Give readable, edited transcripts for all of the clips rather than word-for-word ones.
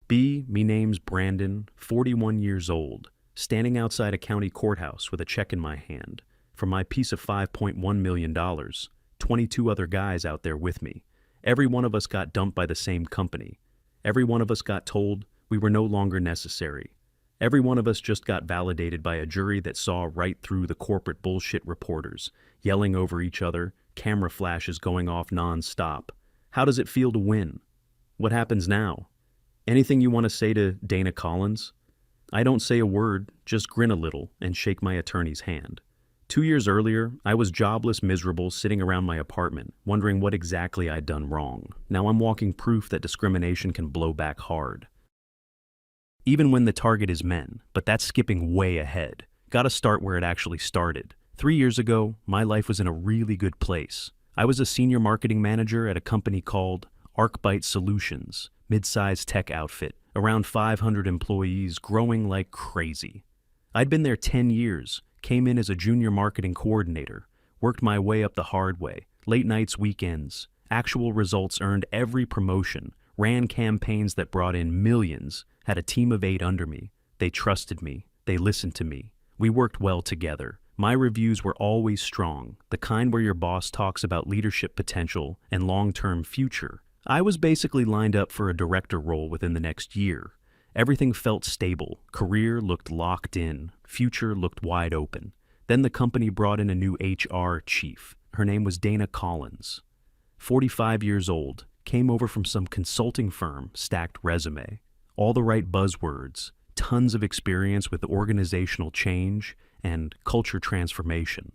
B, me name's Brandon, 41 years old, standing outside a county courthouse with a check in my hand for my piece of $5.1 million, 22 other guys out there with me. Every one of us got dumped by the same company. Every one of us got told we were no longer necessary. Every one of us just got validated by a jury that saw right through the corporate bullshit reporters, yelling over each other, camera flashes going off non-stop. How does it feel to win? What happens now? Anything you want to say to Dana Collins? I don't say a word, just grin a little and shake my attorney's hand. 2 years earlier, I was jobless, miserable, sitting around my apartment, wondering what exactly I'd done wrong. Now I'm walking proof that discrimination can blow back hard. Even when the target is men, but that's skipping way ahead. Gotta start where it actually started. 3 years ago, my life was in a really good place. I was a senior marketing manager at a company called ArcBite Solutions, mid-sized tech outfit, around 500 employees, growing like crazy. I'd been there 10 years, came in as a junior marketing coordinator, worked my way up the hard way, late nights, weekends, actual results, earned every promotion, ran campaigns that brought in millions, had a team of 8 under me. They trusted me, they listened to me. We worked well together. My reviews were always strong, the kind where your boss talks about leadership potential and long-term future. I was basically lined up for a director role within the next year. Everything felt stable, career looked locked in, future looked wide open. Then the company brought in a new HR chief. Her name was Dana Collins. 45 years old, came over from some consulting firm, stacked resume. All the right buzzwords, tons of experience with organizational change and culture transformation.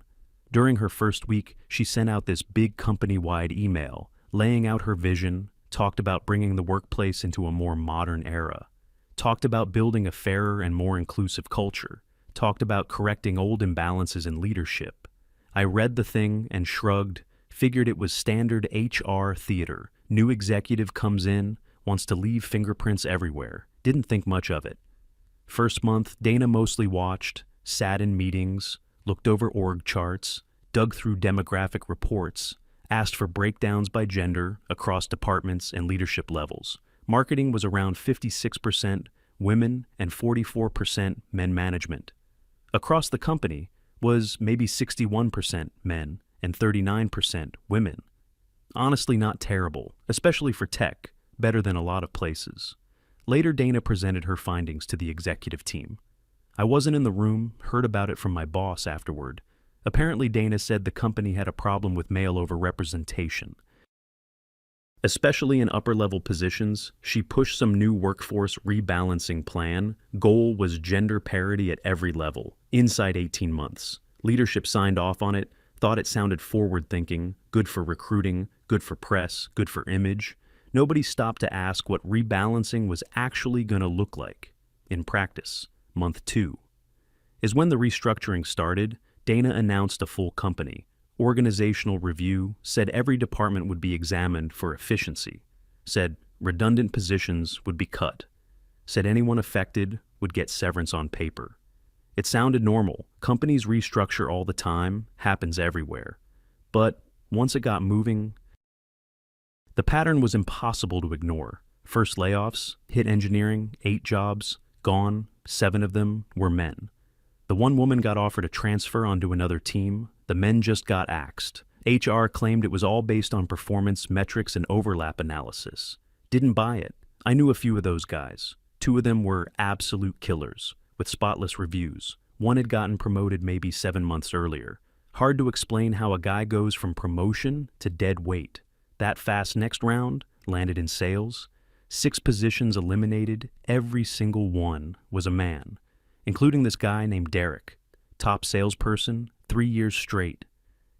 During her first week, she sent out this big company-wide email, laying out her vision, talked about bringing the workplace into a more modern era, talked about building a fairer and more inclusive culture, talked about correcting old imbalances in leadership. I read the thing and shrugged, figured it was standard HR theater. New executive comes in, wants to leave fingerprints everywhere. Didn't think much of it. First month, Dana mostly watched, sat in meetings, looked over org charts, dug through demographic reports, asked for breakdowns by gender across departments and leadership levels. Marketing was around 56% women and 44% men management. Across the company was maybe 61% men and 39% women. Honestly, not terrible, especially for tech, better than a lot of places. Later, Dana presented her findings to the executive team. I wasn't in the room, heard about it from my boss afterward. Apparently, Dana said the company had a problem with male overrepresentation. Especially in upper-level positions, she pushed some new workforce rebalancing plan. Goal was gender parity at every level, inside 18 months. Leadership signed off on it, thought it sounded forward-thinking, good for recruiting, good for press, good for image. Nobody stopped to ask what rebalancing was actually going to look like. In practice, month 2 is when the restructuring started. Dana announced a full company, organizational review, said every department would be examined for efficiency, said redundant positions would be cut, said anyone affected would get severance on paper. It sounded normal. Companies restructure all the time, happens everywhere. But once it got moving, the pattern was impossible to ignore. First layoffs, hit engineering, 8 jobs, gone, 7 of them were men. The one woman got offered a transfer onto another team. The men just got axed. HR claimed it was all based on performance metrics and overlap analysis. Didn't buy it. I knew a few of those guys. 2 of them were absolute killers, with spotless reviews. One had gotten promoted maybe 7 months earlier. Hard to explain how a guy goes from promotion to dead weight. That fast next round, landed in sales. 6 positions eliminated, every single one was a man, including this guy named Derek, top salesperson, 3 years straight.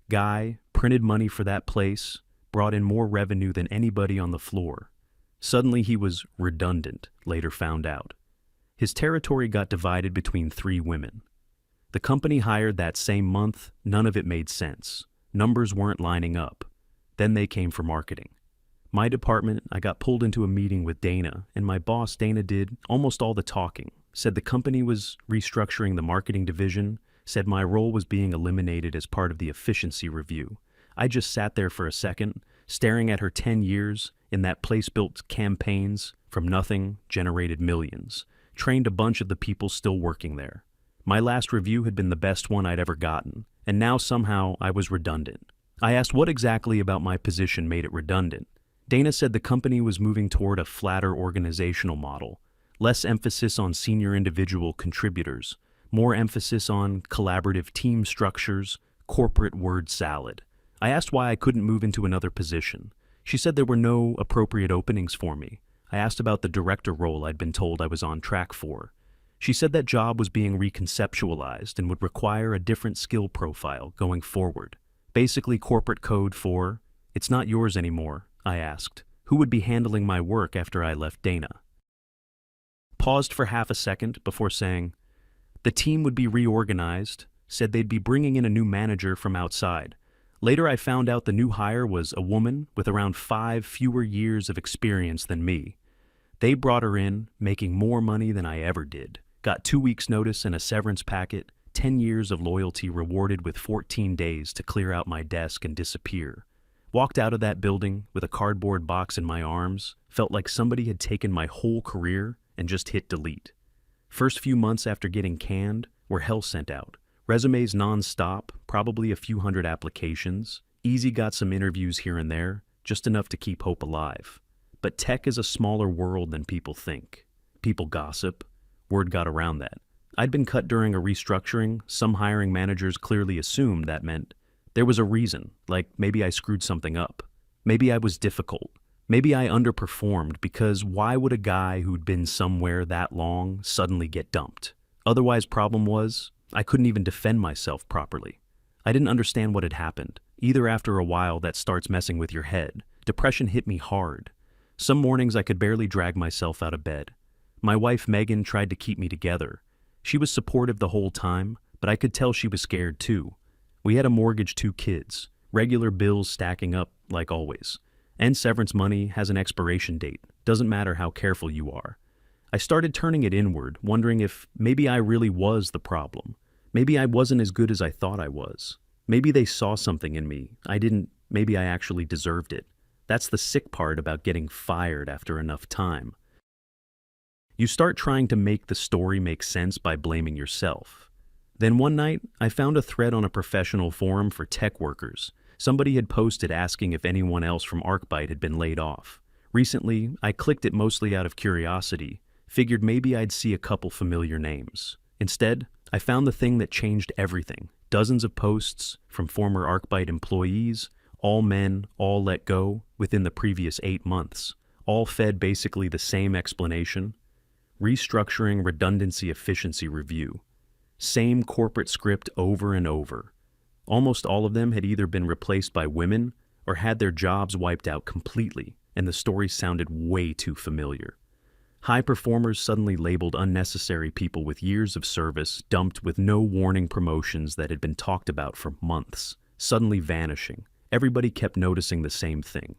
Guy printed money for that place, brought in more revenue than anybody on the floor. Suddenly he was redundant, later found out. His territory got divided between 3 women. The company hired that same month, none of it made sense. Numbers weren't lining up. Then they came for marketing. My department, I got pulled into a meeting with Dana, and my boss, Dana, did almost all the talking. Said the company was restructuring the marketing division, said my role was being eliminated as part of the efficiency review. I just sat there for a second, staring at her 10 years in that place built campaigns, From nothing, generated millions. Trained a bunch of the people still working there. My last review had been the best one I'd ever gotten, and now somehow I was redundant. I asked what exactly about my position made it redundant. Dana said the company was moving toward a flatter organizational model, less emphasis on senior individual contributors, more emphasis on collaborative team structures, corporate word salad. I asked why I couldn't move into another position. She said there were no appropriate openings for me. I asked about the director role I'd been told I was on track for. She said that job was being reconceptualized and would require a different skill profile going forward. Basically corporate code for, "It's not yours anymore," I asked. Who would be handling my work after I left Dana? Paused for half a second before saying, the team would be reorganized, said they'd be bringing in a new manager from outside. Later I found out the new hire was a woman with around 5 fewer years of experience than me. They brought her in, making more money than I ever did. Got 2 weeks' notice and a severance packet, 10 years of loyalty rewarded with 14 days to clear out my desk and disappear. Walked out of that building with a cardboard box in my arms, felt like somebody had taken my whole career and just hit delete. First few months after getting canned were hell sent out. Resumes non-stop, probably a few hundred applications. Easy got some interviews here and there, just enough to keep hope alive. But tech is a smaller world than people think. People gossip. Word got around that. I'd been cut during a restructuring. Some hiring managers clearly assumed that meant there was a reason, like maybe I screwed something up. Maybe I was difficult. Maybe I underperformed, because why would a guy who'd been somewhere that long suddenly get dumped? Otherwise, problem was, I couldn't even defend myself properly. I didn't understand what had happened. Either after a while that starts messing with your head. Depression hit me hard. Some mornings I could barely drag myself out of bed. My wife Megan tried to keep me together. She was supportive the whole time, but I could tell she was scared too. We had a mortgage, 2 kids, regular bills stacking up like always. And severance money has an expiration date. Doesn't matter how careful you are. I started turning it inward, wondering if maybe I really was the problem. Maybe I wasn't as good as I thought I was. Maybe they saw something in me. Maybe I actually deserved it. That's the sick part about getting fired after enough time. You start trying to make the story make sense by blaming yourself. Then one night, I found a thread on a professional forum for tech workers. Somebody had posted asking if anyone else from ArcBite had been laid off. Recently, I clicked it mostly out of curiosity, figured maybe I'd see a couple familiar names. Instead, I found the thing that changed everything. Dozens of posts from former ArcBite employees, all men, all let go, within the previous 8 months. All fed basically the same explanation. Restructuring redundancy efficiency review. Same corporate script over and over. Almost all of them had either been replaced by women or had their jobs wiped out completely, and the story sounded way too familiar. High performers suddenly labeled unnecessary people with years of service, dumped with no warning promotions that had been talked about for months, suddenly vanishing. Everybody kept noticing the same thing.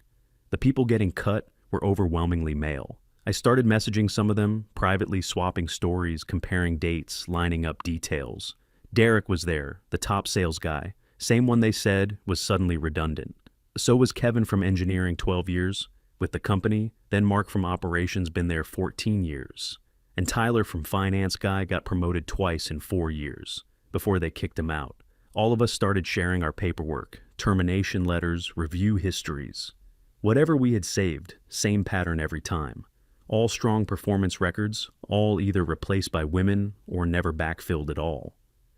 The people getting cut were overwhelmingly male. I started messaging some of them, privately swapping stories, comparing dates, lining up details. Derek was there, the top sales guy, same one they said was suddenly redundant. So was Kevin from engineering, 12 years with the company, then Mark from operations, been there 14 years. And Tyler from finance guy got promoted twice in 4 years, before they kicked him out. All of us started sharing our paperwork, termination letters, review histories. Whatever we had saved, same pattern every time. All strong performance records, all either replaced by women or never backfilled at all.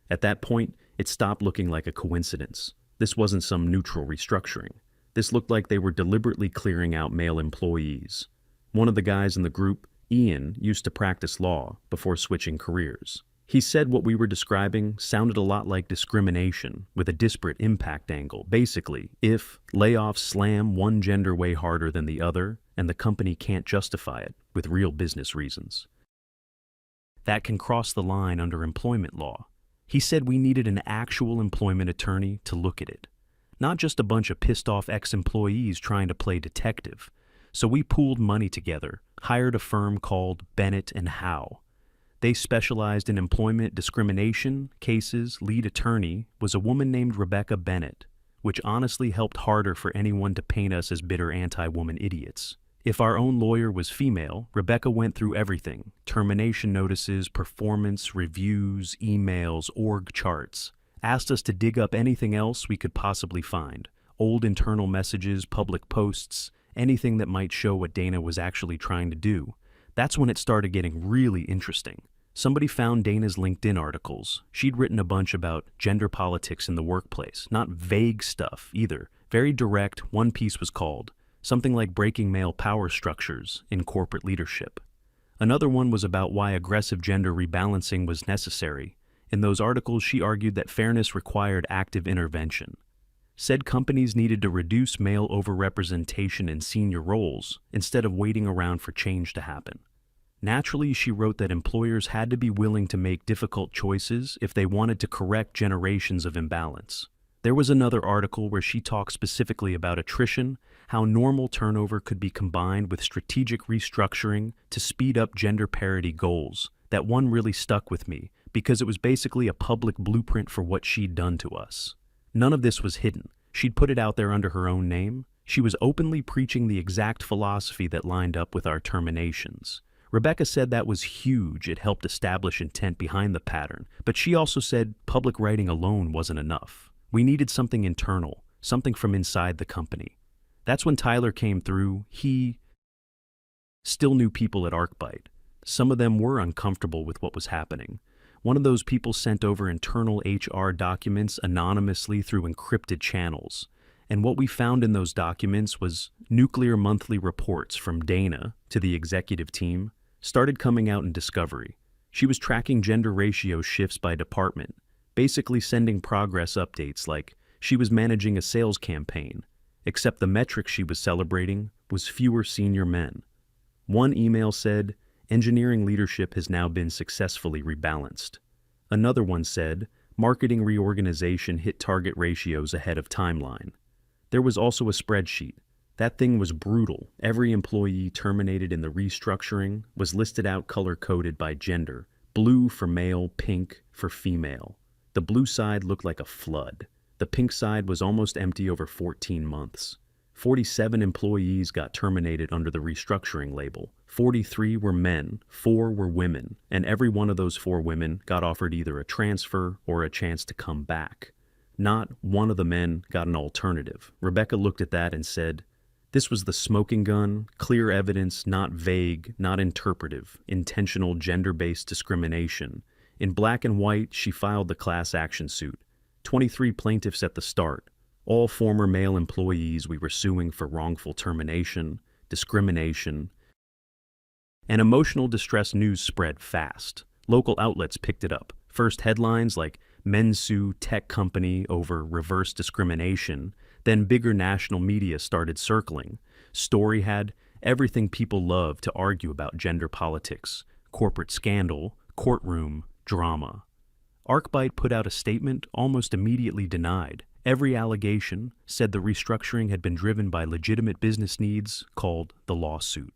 At that point, it stopped looking like a coincidence. This wasn't some neutral restructuring. This looked like they were deliberately clearing out male employees. One of the guys in the group, Ian, used to practice law before switching careers. He said what we were describing sounded a lot like discrimination with a disparate impact angle. Basically, if layoffs slam one gender way harder than the other, and the company can't justify it with real business reasons, that can cross the line under employment law. He said we needed an actual employment attorney to look at it, not just a bunch of pissed-off ex-employees trying to play detective. So we pooled money together, hired a firm called Bennett and Howe. They specialized in employment discrimination cases. Lead attorney was a woman named Rebecca Bennett, which honestly helped harder for anyone to paint us as bitter anti-woman idiots. If our own lawyer was female, Rebecca went through everything: termination notices, performance reviews, emails, org charts. Asked us to dig up anything else we could possibly find: old internal messages, public posts, anything that might show what Dana was actually trying to do. That's when it started getting really interesting. Somebody found Dana's LinkedIn articles. She'd written a bunch about gender politics in the workplace, not vague stuff either. Very direct. One piece was called something like "Breaking Male Power Structures in Corporate Leadership." Another one was about why aggressive gender rebalancing was necessary. In those articles, she argued that fairness required active intervention. Said companies needed to reduce male overrepresentation in senior roles instead of waiting around for change to happen. Naturally, she wrote that employers had to be willing to make difficult choices if they wanted to correct generations of imbalance. There was another article where she talked specifically about attrition, how normal turnover could be combined with strategic restructuring to speed up gender parity goals. That one really stuck with me because it was basically a public blueprint for what she'd done to us. None of this was hidden. She'd put it out there under her own name. She was openly preaching the exact philosophy that lined up with our terminations. Rebecca said that was huge. It helped establish intent behind the pattern. But she also said public writing alone wasn't enough. We needed something internal, something from inside the company. That's when Tyler came through. He still knew people at ArcBite. Some of them were uncomfortable with what was happening. One of those people sent over internal HR documents anonymously through encrypted channels. And what we found in those documents was nuclear monthly reports from Dana to the executive team started coming out in discovery. She was tracking gender ratio shifts by department, basically sending progress updates like she was managing a sales campaign, except the metric she was celebrating was fewer senior men. One email said, "Engineering leadership has now been successfully rebalanced." Another one said, "Marketing reorganization hit target ratios ahead of timeline." There was also a spreadsheet. That thing was brutal. Every employee terminated in the restructuring was listed out color-coded by gender. Blue for male, pink for female. The blue side looked like a flood. The pink side was almost empty over 14 months. 47 employees got terminated under the restructuring label. 43 were men, 4 were women, and every one of those 4 women got offered either a transfer or a chance to come back. Not one of the men got an alternative. Rebecca looked at that and said, "This was the smoking gun, clear evidence, not vague, not interpretive, intentional gender-based discrimination." In black and white, she filed the class action suit. 23 plaintiffs at the start, all former male employees we were suing for wrongful termination, discrimination. And emotional distress news spread fast. Local outlets picked it up. First headlines like "Men Sue Tech Company Over Reverse Discrimination," then bigger national media started circling. Story had everything people love to argue about gender politics: corporate scandal, courtroom, drama. ArcBite put out a statement almost immediately denied. Every allegation said the restructuring had been driven by legitimate business needs called the lawsuit.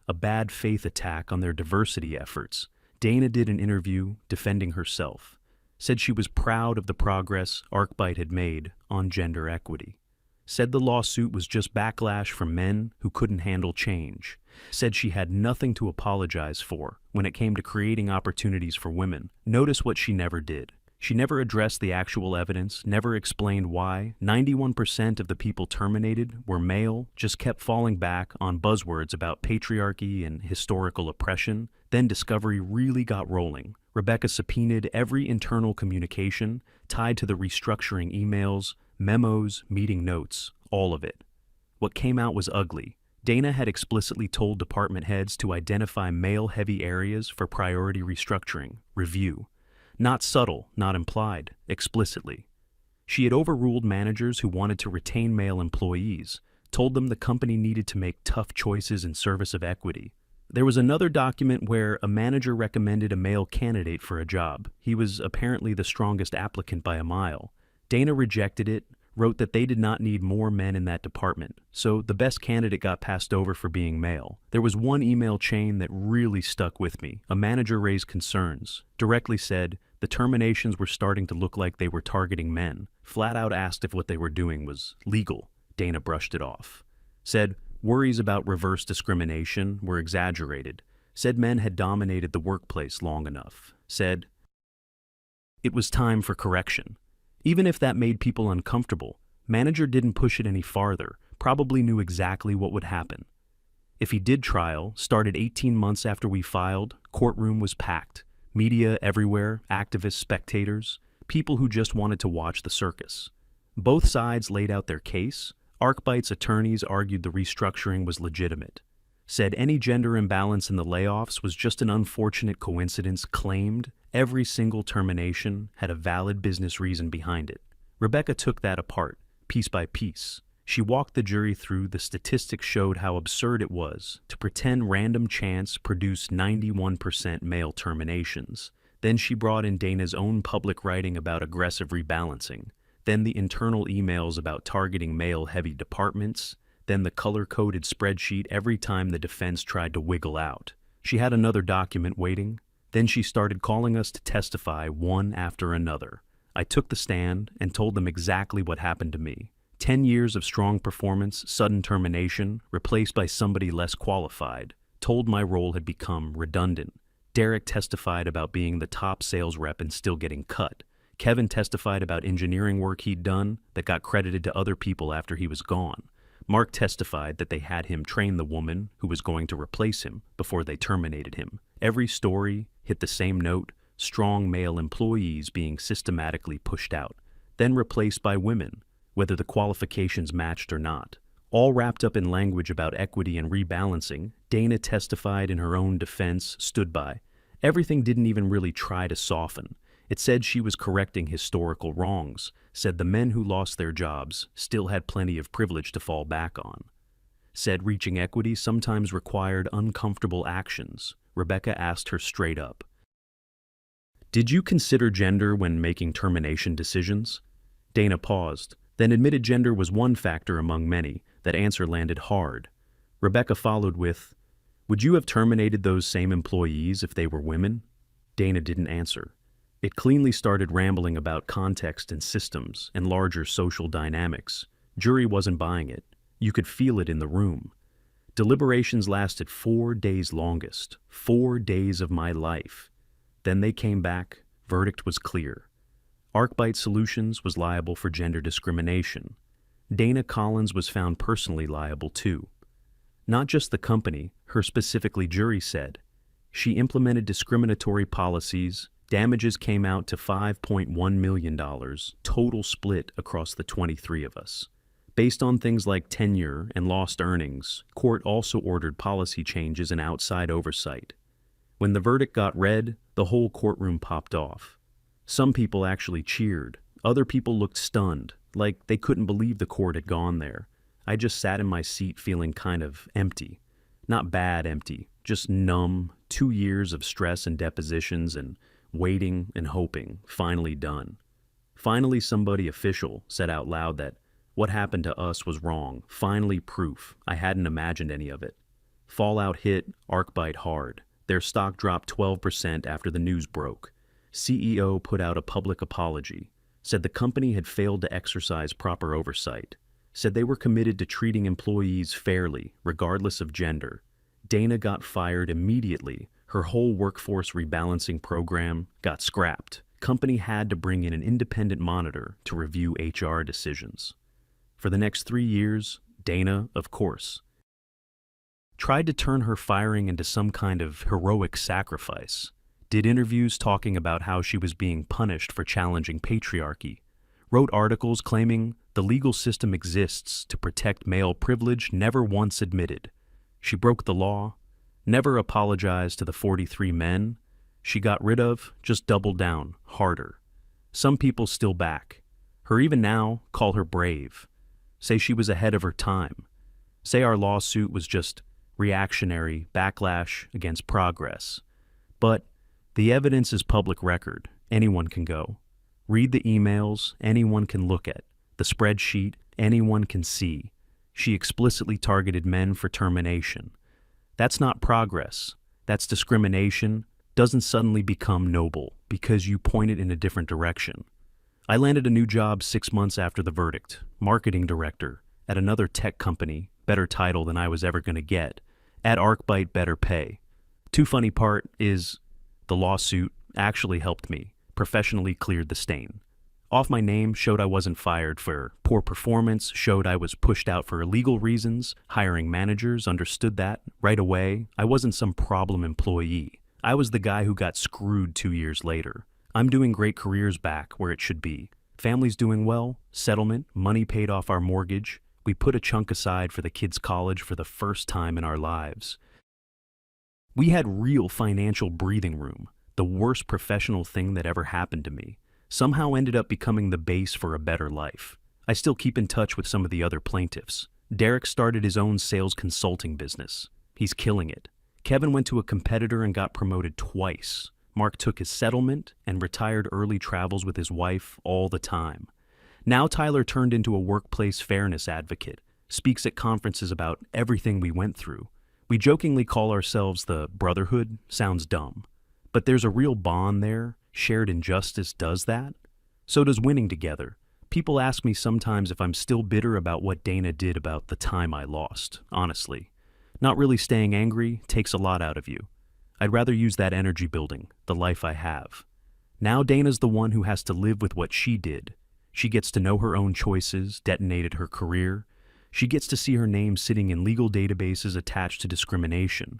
A bad faith attack on their diversity efforts. Dana did an interview defending herself, said she was proud of the progress ArcBite had made on gender equity. Said the lawsuit was just backlash from men who couldn't handle change. Said she had nothing to apologize for when it came to creating opportunities for women. Notice what she never did. She never addressed the actual evidence, never explained why 91% of the people terminated were male, just kept falling back on buzzwords about patriarchy and historical oppression. Then discovery really got rolling. Rebecca subpoenaed every internal communication tied to the restructuring: emails, memos, meeting notes, all of it. What came out was ugly. Dana had explicitly told department heads to identify male-heavy areas for priority restructuring, review. Not subtle, not implied, explicitly. She had overruled managers who wanted to retain male employees, told them the company needed to make tough choices in service of equity. There was another document where a manager recommended a male candidate for a job. He was apparently the strongest applicant by a mile. Dana rejected it, wrote that they did not need more men in that department, so the best candidate got passed over for being male. There was one email chain that really stuck with me. A manager raised concerns, directly said the terminations were starting to look like they were targeting men, flat out asked if what they were doing was legal. Dana brushed it off. Said, Worries about reverse discrimination were exaggerated. Said men had dominated the workplace long enough. Said it was time for correction. Even if that made people uncomfortable, manager didn't push it any farther, probably knew exactly what would happen. If he did trial, started 18 months after we filed, courtroom was packed. Media everywhere, activists, spectators, people who just wanted to watch the circus. Both sides laid out their case. Arcbite's attorneys argued the restructuring was legitimate. Said any gender imbalance in the layoffs was just an unfortunate coincidence, claimed every single termination had a valid business reason behind it. Rebecca took that apart, piece by piece. She walked the jury through the statistics, showed how absurd it was to pretend random chance produced 91% male terminations. Then she brought in Dana's own public writing about aggressive rebalancing, then the internal emails about targeting male-heavy departments, then the color-coded spreadsheet every time the defense tried to wiggle out. She had another document waiting. Then she started calling us to testify one after another. I took the stand and told them exactly what happened to me. 10 years of strong performance, sudden termination, replaced by somebody less qualified. Told my role had become redundant. Derek testified about being the top sales rep and still getting cut. Kevin testified about engineering work he'd done that got credited to other people after he was gone. Mark testified that they had him train the woman who was going to replace him before they terminated him. Every story hit the same note: strong male employees being systematically pushed out, then replaced by women, whether the qualifications matched or not. All wrapped up in language about equity and rebalancing. Dana testified in her own defense, stood by. Everything didn't even really try to soften. It said she was correcting historical wrongs, said the men who lost their jobs still had plenty of privilege to fall back on. Said reaching equity sometimes required uncomfortable actions. Rebecca asked her straight up, "Did you consider gender when making termination decisions?" Dana paused, then admitted gender was one factor among many. That answer landed hard. Rebecca followed with, "Would you have terminated those same employees if they were women?" Dana didn't answer. It cleanly started rambling about context and systems and larger social dynamics. Jury wasn't buying it. You could feel it in the room. Deliberations lasted 4 days longest. 4 days of my life. Then they came back. Verdict was clear. Arcbite Solutions was liable for gender discrimination. Dana Collins was found personally liable too. Not just the company, her specifically jury said. She implemented discriminatory policies. Damages came out to $5.1 million, total split across the 23 of us. Based on things like tenure and lost earnings, court also ordered policy changes and outside oversight. When the verdict got read, the whole courtroom popped off. Some people actually cheered. Other people looked stunned, like they couldn't believe the court had gone there. I just sat in my seat feeling kind of empty. Not bad empty, just numb. 2 years of stress and depositions and waiting and hoping, finally done. Finally somebody official said out loud that what happened to us was wrong. Finally proof. I hadn't imagined any of it. Fallout hit Arcbite hard. Their stock dropped 12% after the news broke. CEO put out a public apology. Said the company had failed to exercise proper oversight. Said they were committed to treating employees fairly, regardless of gender. Dana got fired immediately. Her whole workforce rebalancing program got scrapped. Company had to bring in an independent monitor to review HR decisions. For the next 3 years, Dana, of course, tried to turn her firing into some kind of heroic sacrifice. Did interviews talking about how she was being punished for challenging patriarchy. Wrote articles claiming the legal system exists to protect male privilege, never once admitted. She broke the law. Never apologized to the 43 men she got rid of, just doubled down, harder. Some people still back her even now, call her brave, say she was ahead of her time, say our lawsuit was just reactionary backlash against progress. But the evidence is public record. Anyone can go. Read the emails, anyone can look at. The spreadsheet, anyone can see. She explicitly targeted men for termination. That's not progress. That's discrimination. Doesn't suddenly become noble because you point it in a different direction. I landed a new job 6 months after the verdict, marketing director at another tech company better title than I was ever going to get. At ArcBite, better pay. Too funny part is the lawsuit actually helped me, professionally cleared the stain. Off my name showed I wasn't fired for poor performance, showed I was pushed out for illegal reasons, hiring managers understood that right away. I wasn't some problem employee. I was the guy who got screwed 2 years later. I'm doing great careers back where it should be. Family's doing well, settlement, money paid off our mortgage. We put a chunk aside for the kids' college for the first time in our lives. We had real financial breathing room, the worst professional thing that ever happened to me. Somehow ended up becoming the base for a better life. I still keep in touch with some of the other plaintiffs. Derek started his own sales consulting business. He's killing it. Kevin went to a competitor and got promoted twice. Mark took his settlement and retired early travels with his wife all the time. Now Tyler turned into a workplace fairness advocate, speaks at conferences about everything we went through. We jokingly call ourselves the Brotherhood, sounds dumb. But there's a real bond there. Shared injustice does that. So does winning together. People ask me sometimes if I'm still bitter about what Dana did about the time I lost, honestly. Not really staying angry takes a lot out of you. I'd rather use that energy building, the life I have. Now Dana's the one who has to live with what she did. She gets to know her own choices, detonated her career. She gets to see her name sitting in legal databases attached to discrimination.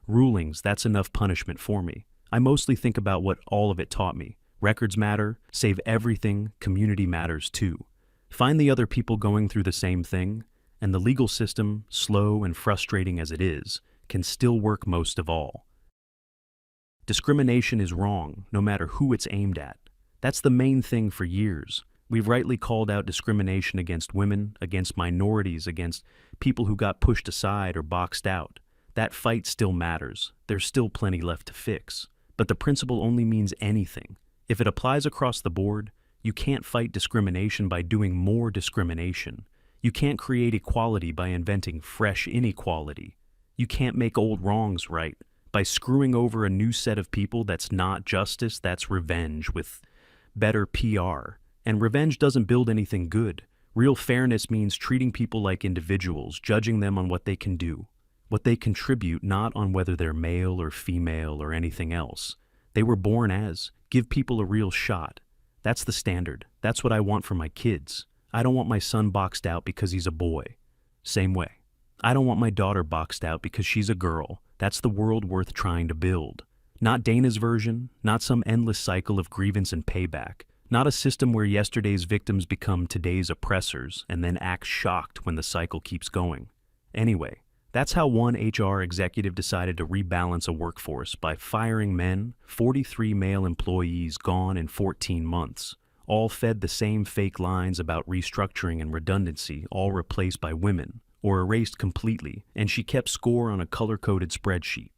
Rulings, that's enough punishment for me. I mostly think about what all of it taught me. Records matter, save everything, community matters too. Find the other people going through the same thing, and the legal system, slow and frustrating as it is, can still work most of all. Discrimination is wrong, no matter who it's aimed at. That's the main thing for years. We've rightly called out discrimination against women, against minorities, against people who got pushed aside or boxed out. That fight still matters. There's still plenty left to fix. But the principle only means anything. If it applies across the board, you can't fight discrimination by doing more discrimination. You can't create equality by inventing fresh inequality. You can't make old wrongs right by screwing over a new set of people. That's not justice, that's revenge with better PR. And revenge doesn't build anything good. Real fairness means treating people like individuals, judging them on what they can do, what they contribute, not on whether they're male or female or anything else. They were born as. Give people a real shot. That's the standard. That's what I want for my kids. I don't want my son boxed out because he's a boy. Same way. I don't want my daughter boxed out because she's a girl. That's the world worth trying to build. Not Dana's version, not some endless cycle of grievance and payback. Not a system where yesterday's victims become today's oppressors and then act shocked when the cycle keeps going. Anyway, that's how one HR executive decided to rebalance a workforce by firing men, 43 male employees gone in 14 months, all fed the same fake lines about restructuring and redundancy, all replaced by women, or erased completely, and she kept score on a color-coded spreadsheet.